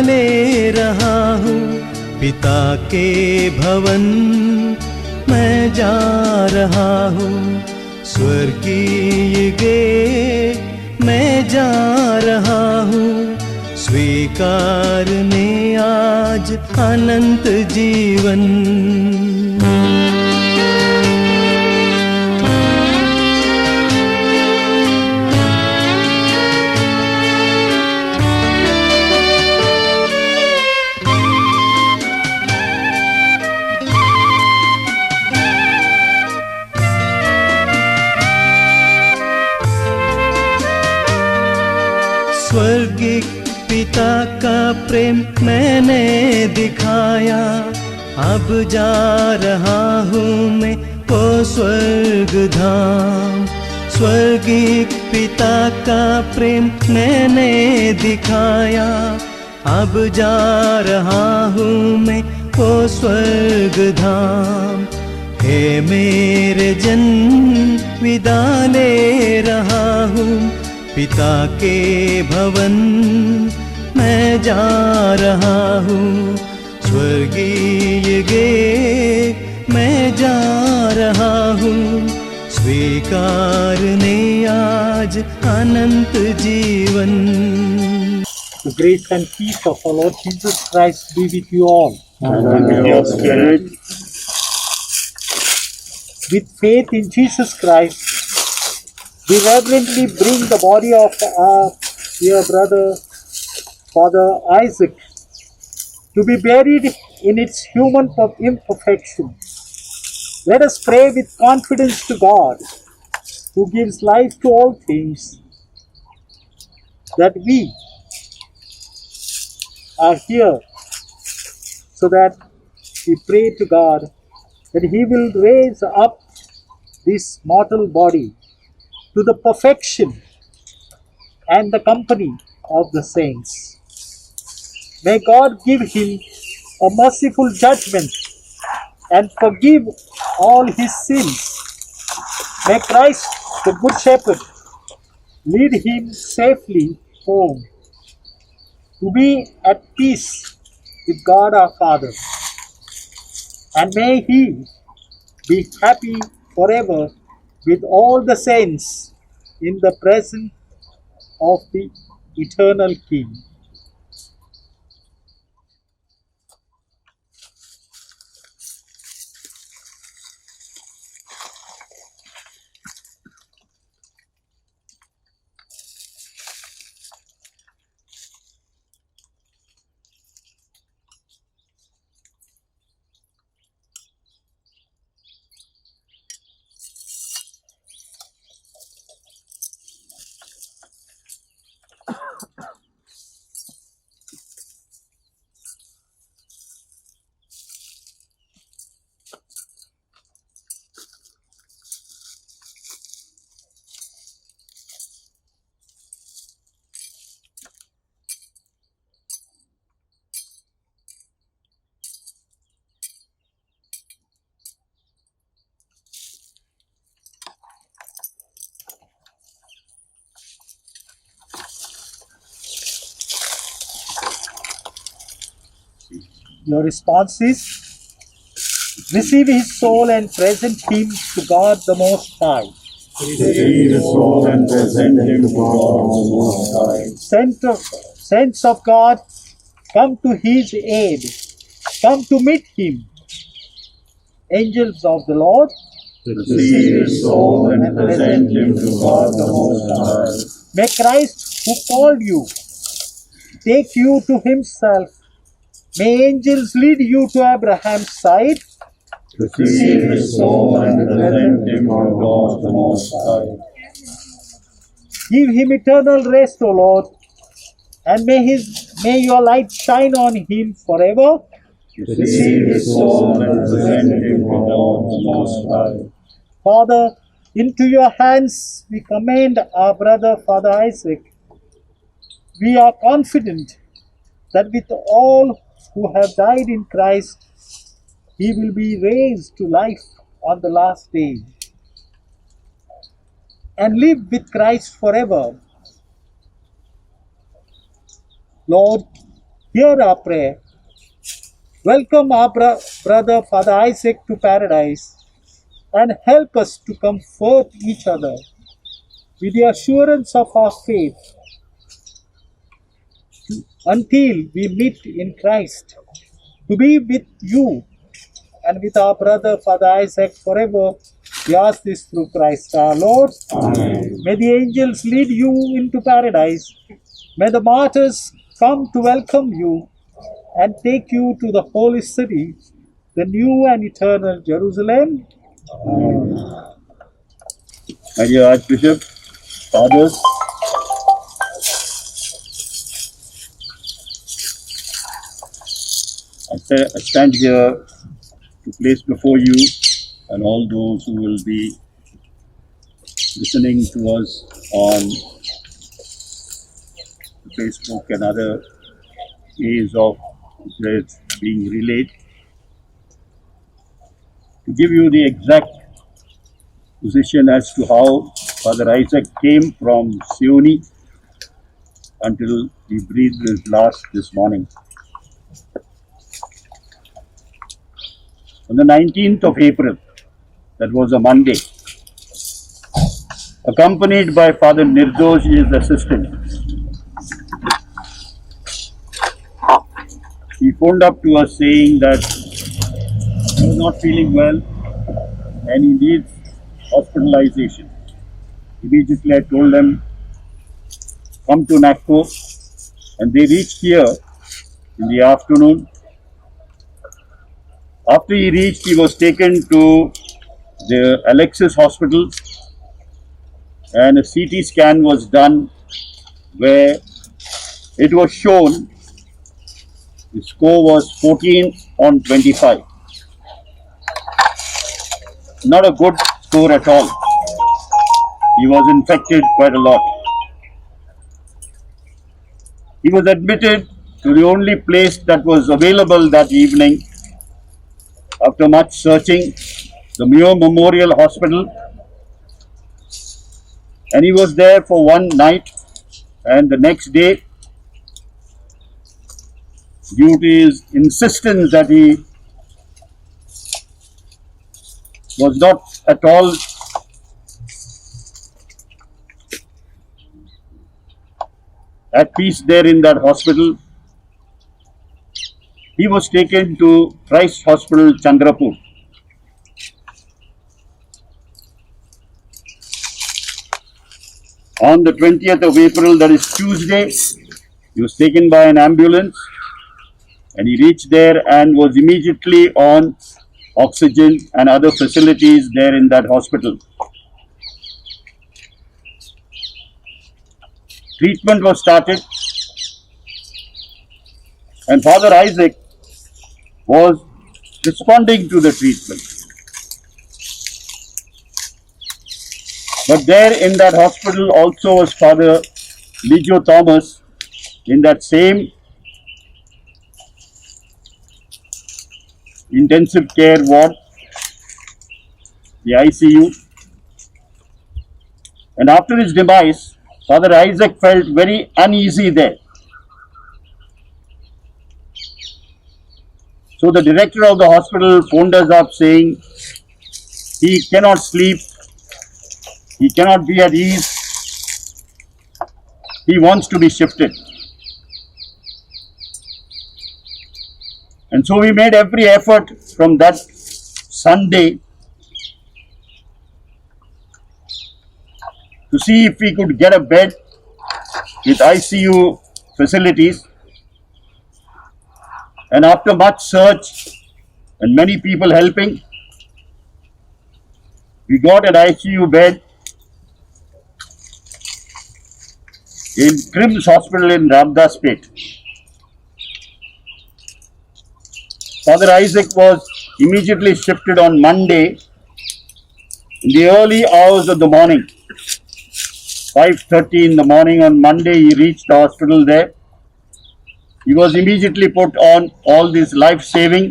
ले रहा हूँ पिता के भवन, मैं जा रहा हूँ स्वर्गीय गेट, मैं जा रहा हूँ स्वीकारने आज अनंत जीवन। स्वर्गीय पिता का प्रेम मैंने दिखाया, अब जा रहा हूँ मैं वो स्वर्ग धाम। स्वर्गीय पिता का प्रेम मैंने दिखाया, अब जा रहा हूँ मैं वो स्वर्ग धाम। हे मेरे जन विदा ले रहा हूँ पिता के भवन, मैं जा रहा हूँ स्वर्गीय गेट, मैं जा रहा हूँ स्वीकारने आज अनंत जीवन। The grace and peace of our Lord Jesus Christ be with you all. And with your spirit. With faith in Jesus Christ, we reverently bring the body of our dear brother, Father Isaac, to be buried in its human imperfection. Let us pray with confidence to God, who gives life to all things, that we are here so that we pray to God that He will raise up this mortal body to the perfection and the company of the saints. May God give him a merciful judgment and forgive all his sins. May Christ, the Good Shepherd, lead him safely home to be at peace with God our Father. And may he be happy forever with all the saints in the presence of the eternal King. Your response is, receive his soul and present him to God the Most High. Receive his soul and present him to God the Most High. Saints of God, come to his aid. Come to meet him. Angels of the Lord, Receive his soul and present him to God the Most High. may Christ, who called you, take you to himself. May angels lead you to Abraham's side. Receive his soul and present him to God the Most High. Give him eternal rest, O Lord, and may your light shine on him forever. Receive his soul and present him to God the Most High. Father, into your hands we commend our brother Father Isaac. We are confident that with all who have died in Christ, he will be raised to life on the last day and live with Christ forever. Lord, Hear our prayer. Welcome our brother Father Isaac to paradise and help us to comfort each other with the assurance of our faith until we meet in Christ, to be with you and with our brother Father Isaac forever. We ask this through Christ our Lord. Amen. May the angels lead you into paradise. May the martyrs come to welcome you and take you to the holy city, the new and eternal Jerusalem. My dear Archbishop, Fathers, I stand here to place before you and all those who will be listening to us on Facebook and other ways of this being relayed, to give you the exact position as to how Father Isaac came from Sioni until he breathed his last this morning. On the 19th of April, that was a Monday, accompanied by Father Nirdosh, his assistant, he phoned up to us saying that he was not feeling well and he needs hospitalization. Immediately I told them, come to NACO, and they reached here in the afternoon. After he reached, he was taken to the Alexis Hospital and a CT scan was done where it was shown the score was 14 on 25. Not a good score at all. He was infected quite a lot. He was admitted to the only place that was available that evening. After much searching, the Mayo Memorial Hospital, and he was there for one night, and the next day, due to his insistence that he was not at all at peace there in that hospital, he was taken to Christ Hospital, Chandrapur. On the 20th of April, that is Tuesday, he was taken by an ambulance and he reached there and was immediately on oxygen and other facilities there in that hospital. Treatment was started and Father Isaac was responding to the treatment. But there in that hospital also was Father Ligio Thomas in that same intensive care ward, the ICU. And after his demise, Father Isaac felt very uneasy there. So the director of the hospital phoned us up saying he cannot sleep, he cannot be at ease, he wants to be shifted. And so we made every effort from that Sunday to see if we could get a bed with ICU facilities. And after much search and many people helping, we got an ICU bed in Crims Hospital in Ramdaspet. Father Isaac was immediately shifted on Monday in the early hours of the morning. 5:30 in the morning on Monday, he reached the hospital there. He was immediately put on all these life-saving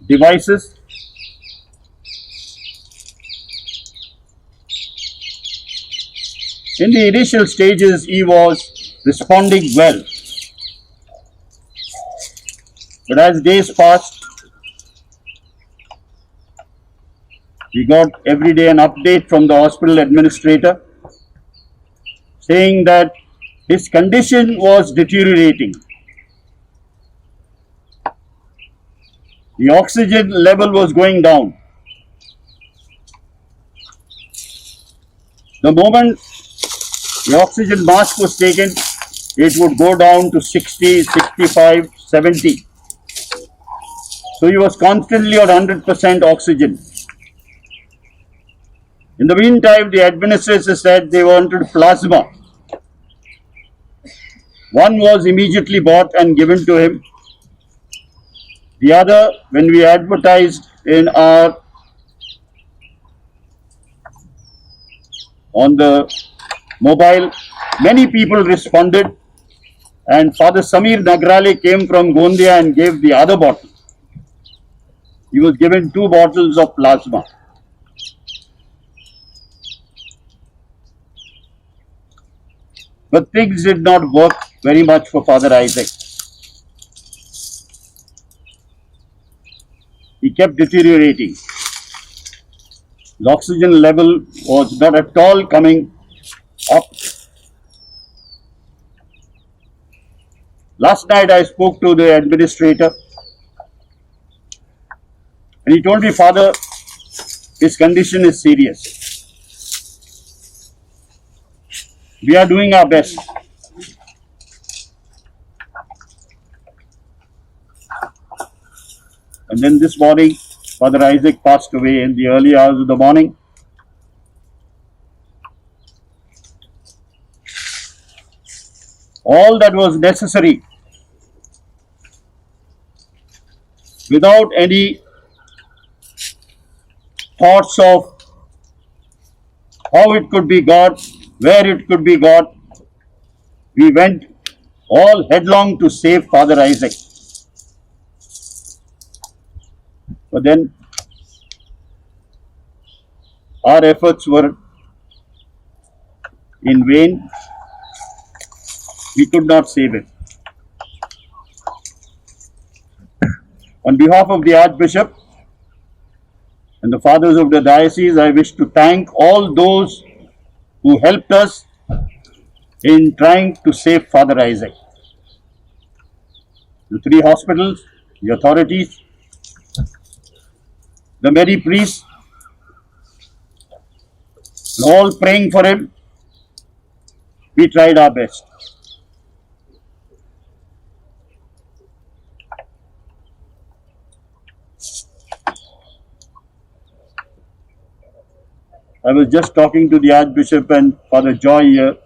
devices. In the initial stages, he was responding well. But as days passed, we got every day an update from the hospital administrator saying that his condition was deteriorating. The oxygen level was going down. The moment the oxygen mask was taken, it would go down to 60, 65, 70. So he was constantly on 100% oxygen. In the meantime, the administrator said they wanted plasma. One was immediately bought and given to him. The other, when we advertised on the mobile, many people responded, and Father Samir Nagrale came from Gondia and gave the other bottle. He was given 2 bottles of plasma. But things did not work very much for Father Isaac. He kept deteriorating. His oxygen level was not at all coming up. Last night I spoke to the administrator and he told me, Father, his condition is serious. We are doing our best. And then this morning, Father Isaac passed away in the early hours of the morning. All that was necessary, without any thoughts of how it could be got, where it could be got, we went all headlong to save Father Isaac. But then our efforts were in vain. We could not save him. On behalf of the Archbishop and the fathers of the diocese, I wish to thank all those who helped us in trying to save Father Isaac. The 3 hospitals, the authorities, the many priests, all praying for him. We tried our best. I was just talking to the Archbishop and Father Joy here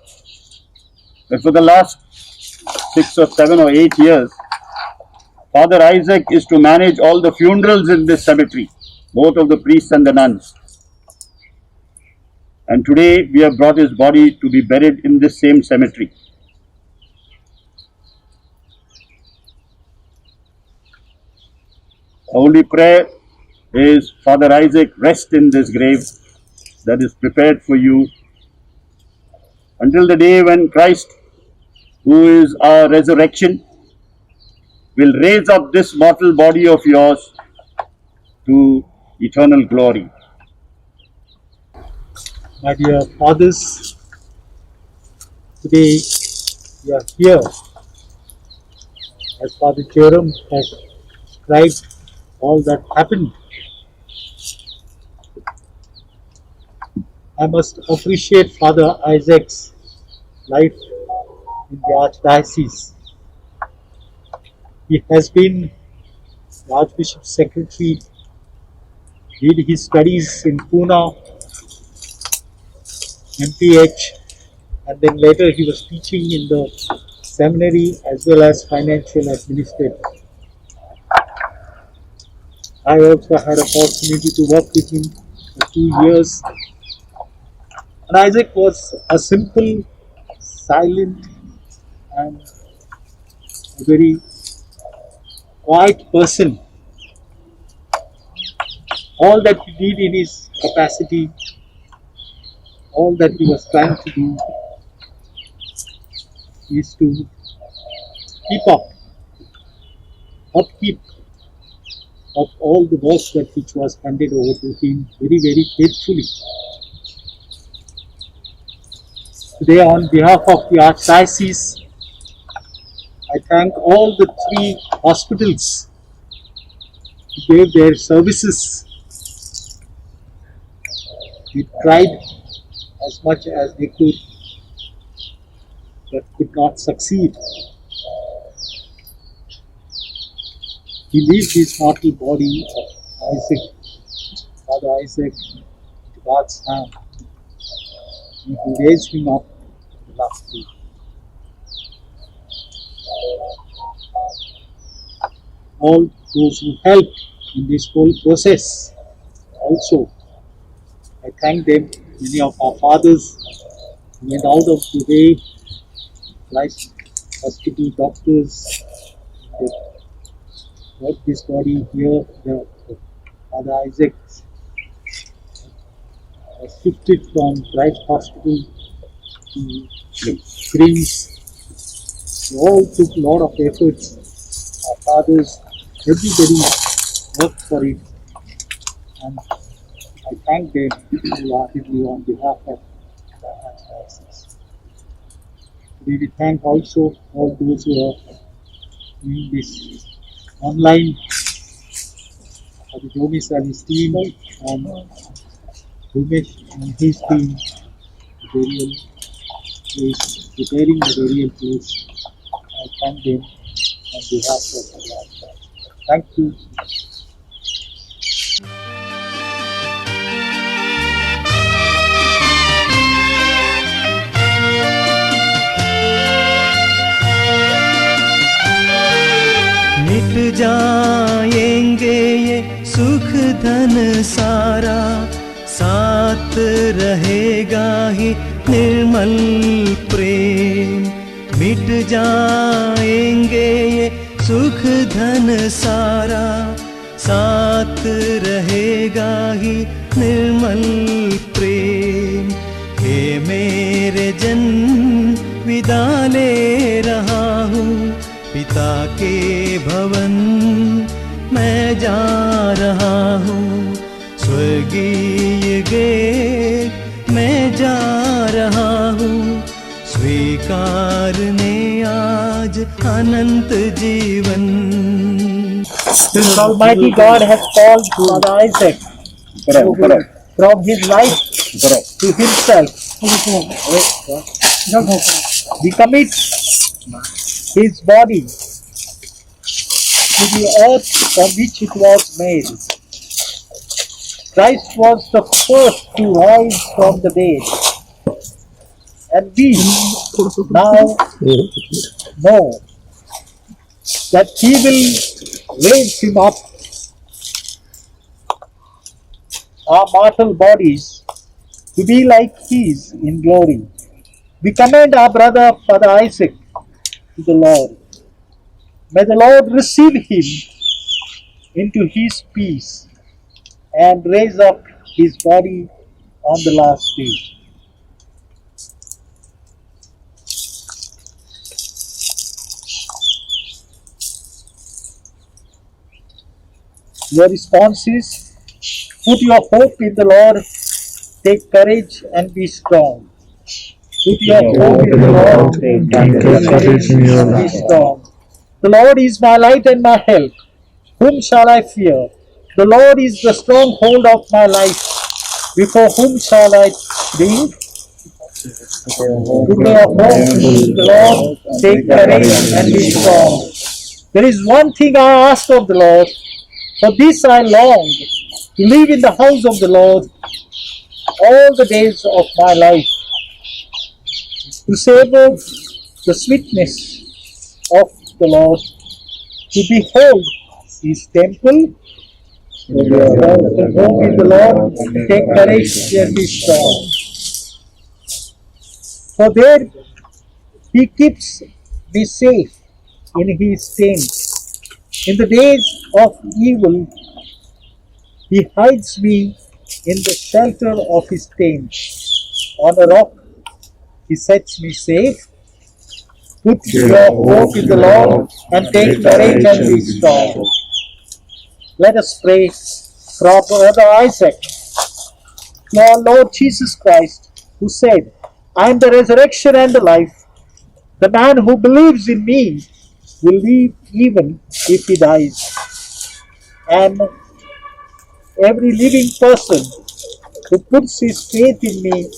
that for the last 6 or 7 or 8 years, Father Isaac is to manage all the funerals in this cemetery, both of the priests and the nuns. And today we have brought his body to be buried in this same cemetery. Our only prayer is, Father Isaac, rest in this grave that is prepared for you until the day when Christ, who is our resurrection, will raise up this mortal body of yours to eternal glory. My dear fathers, today we are here as Father Jerome has described all that happened. I must appreciate Father Isaac's life in the Archdiocese. He has been the Archbishop's secretary, did his studies in Pune, MPH, and then later he was teaching in the seminary as well as financial administrator. I also had an opportunity to work with him for 2 years. And Isaac was a simple, silent, and a very quiet person. All that he did in his capacity, all that he was trying to do is to keep up upkeep of all the work that which was handed over to him very, very faithfully. Today, on behalf of the Archdiocese, I thank all the 3 hospitals who gave their services. They tried as much as they could, but could not succeed. He leaves his mortal body of Isaac, Father Isaac, to God's hand, and He raised him up on the last day. All those who helped in this whole process, also, I thank them. Many of our fathers who went out of the way, like hospital doctors, they brought this body here. The Father Isaac was shifted from Christ Hospital to Greens. They all took a lot of efforts. Our fathers, everybody worked for it, and I thank them wholeheartedly on behalf of the Archdiocese. We thank also all those who are doing this online, Father Jomis and his team, and Umesh and his team, the burial place, preparing the burial place. I thank them on behalf of the Archdiocese. Thank you. मिट जाएंगे ये सुख धन सारा, साथ रहेगा ही निर्मल प्रेम। मिट जाएंगे ये सुख धन सारा, साथ रहेगा ही निर्मल प्रेम। हे मेरे जन विदा ले रहा हूँ, पिता के भवन मैं जा रहा हूँ। स्वर्गीय गेट मैं जा रहा हूँ, स्वीकारने आज अनंत जीवन। Since Almighty God has called Father Isaac from his life to himself, we commit his body to the earth from which it was made. Christ was the first to rise from the dead, and we now know that He will raise him up, our mortal bodies, to be like His in glory. We commend our brother Father Isaac to the Lord. May the Lord receive him into His peace and raise up his body on the last day. Your response is, put your hope in the Lord, take courage and be strong. Put your hope in the Lord, take courage and be strong. The Lord is my light and my help. Whom shall I fear? The Lord is the stronghold of my life. Before whom shall I shrink? Put your hope in the Lord, take courage and be strong. There is one thing I ask of the Lord, for this I long, to live in the house of the Lord all the days of my life, to savor the sweetness of the Lord, to behold His temple, to hope in the Lord, take courage and be strong. For there He keeps me safe in His tent. In the days of evil, He hides me in the shelter of His tent. On a rock He sets me safe. Put your hope in the Lord and take courage and be strong. Let us pray for our brother Isaac. Our Lord Jesus Christ, who said, I am the resurrection and the life. The man who believes in me will live even if he dies. And every living person who puts his faith in me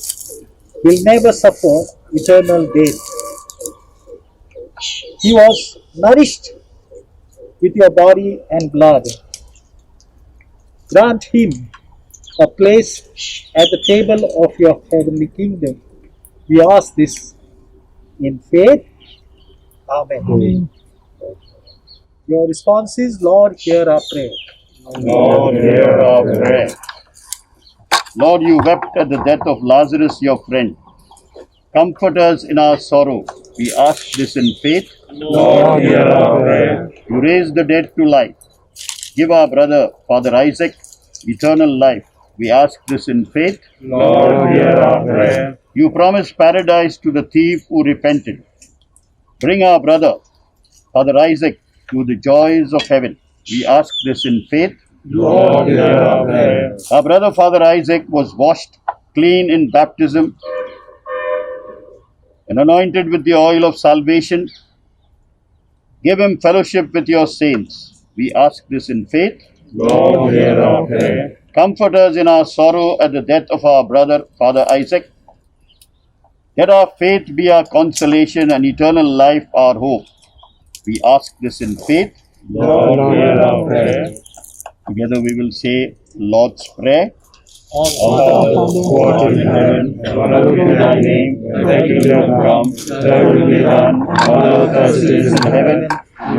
will never suffer eternal death. He was nourished with your body and blood. Grant him a place at the table of your heavenly kingdom. We ask this in faith. Amen. Your response is, Lord, hear our prayer. Lord, hear our prayer. Lord, you wept at the death of Lazarus, your friend. Comfort us in our sorrow. We ask this in faith. Lord, hear our prayer. You raised the dead to life. Give our brother, Father Isaac, eternal life. We ask this in faith. Lord, hear our prayer. You promised paradise to the thief who repented. Bring our brother, Father Isaac, to the joys of heaven. We ask this in faith. Lord, hear our prayer. Our brother, Father Isaac, was washed clean in baptism and anointed with the oil of salvation. Give him fellowship with your saints. We ask this in faith. Lord, hear our prayer. Comfort us in our sorrow at the death of our brother, Father Isaac. Let our faith be our consolation and eternal life our hope. We ask this in faith. Lord, hear our prayer. Together we will say Lord's Prayer. Our Father, who art in heaven, hallowed be thy name. Thy kingdom come, thy will be done, on earth as it is in heaven.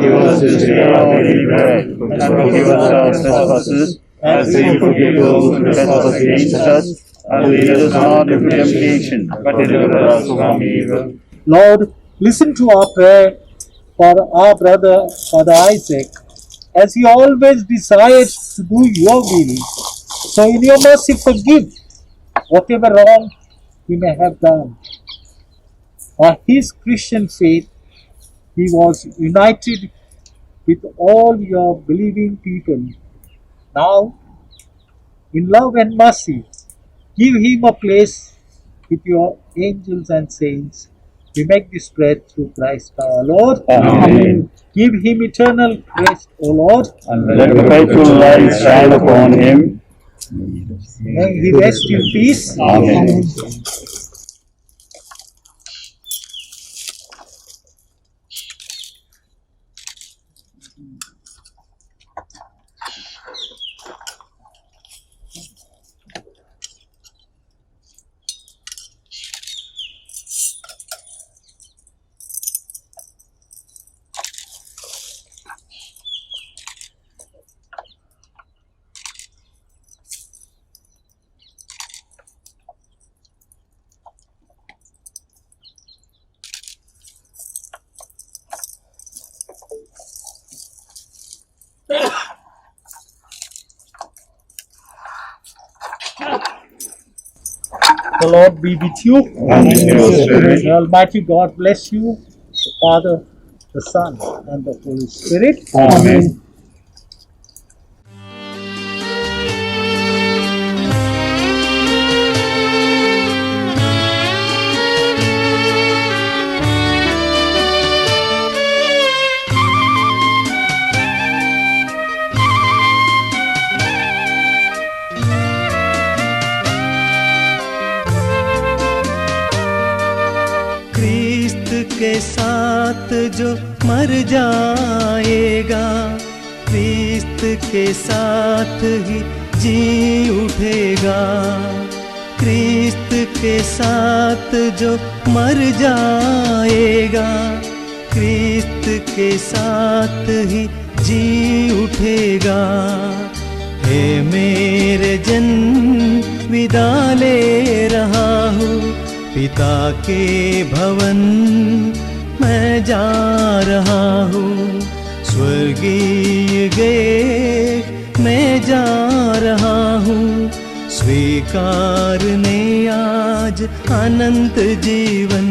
Give us this day our daily bread, and forgive us our trespasses, as we forgive those who trespass against us. And lead us not into temptation, but deliver us from evil. Lord, listen to our prayer for our brother, Father Isaac, as he always desires to do your will. So in your mercy forgive whatever wrong he may have done. By his Christian faith, he was united with all your believing people. Now, in love and mercy, give him a place with your angels and saints. We make this prayer through Christ our Lord. Amen. Give him eternal rest, O Lord. And let perpetual light shine upon him. May he rest in peace. Amen. The Lord be with you. And with your spirit. The Almighty God bless you, the Father, the Son, and the Holy Spirit. Amen. क्रिस्त के साथ जो मर जाएगा, क्रिस्त के साथ ही जी उठेगा। क्रिस्त के साथ जो मर जाएगा, क्रिस्त के साथ ही जी उठेगा। हे मेरे जन विदा ले रहा हूँ, पिता के भवन मैं जा रहा हूँ। स्वर्गीय गेट मैं जा रहा हूँ, स्वीकारने आज अनंत जीवन।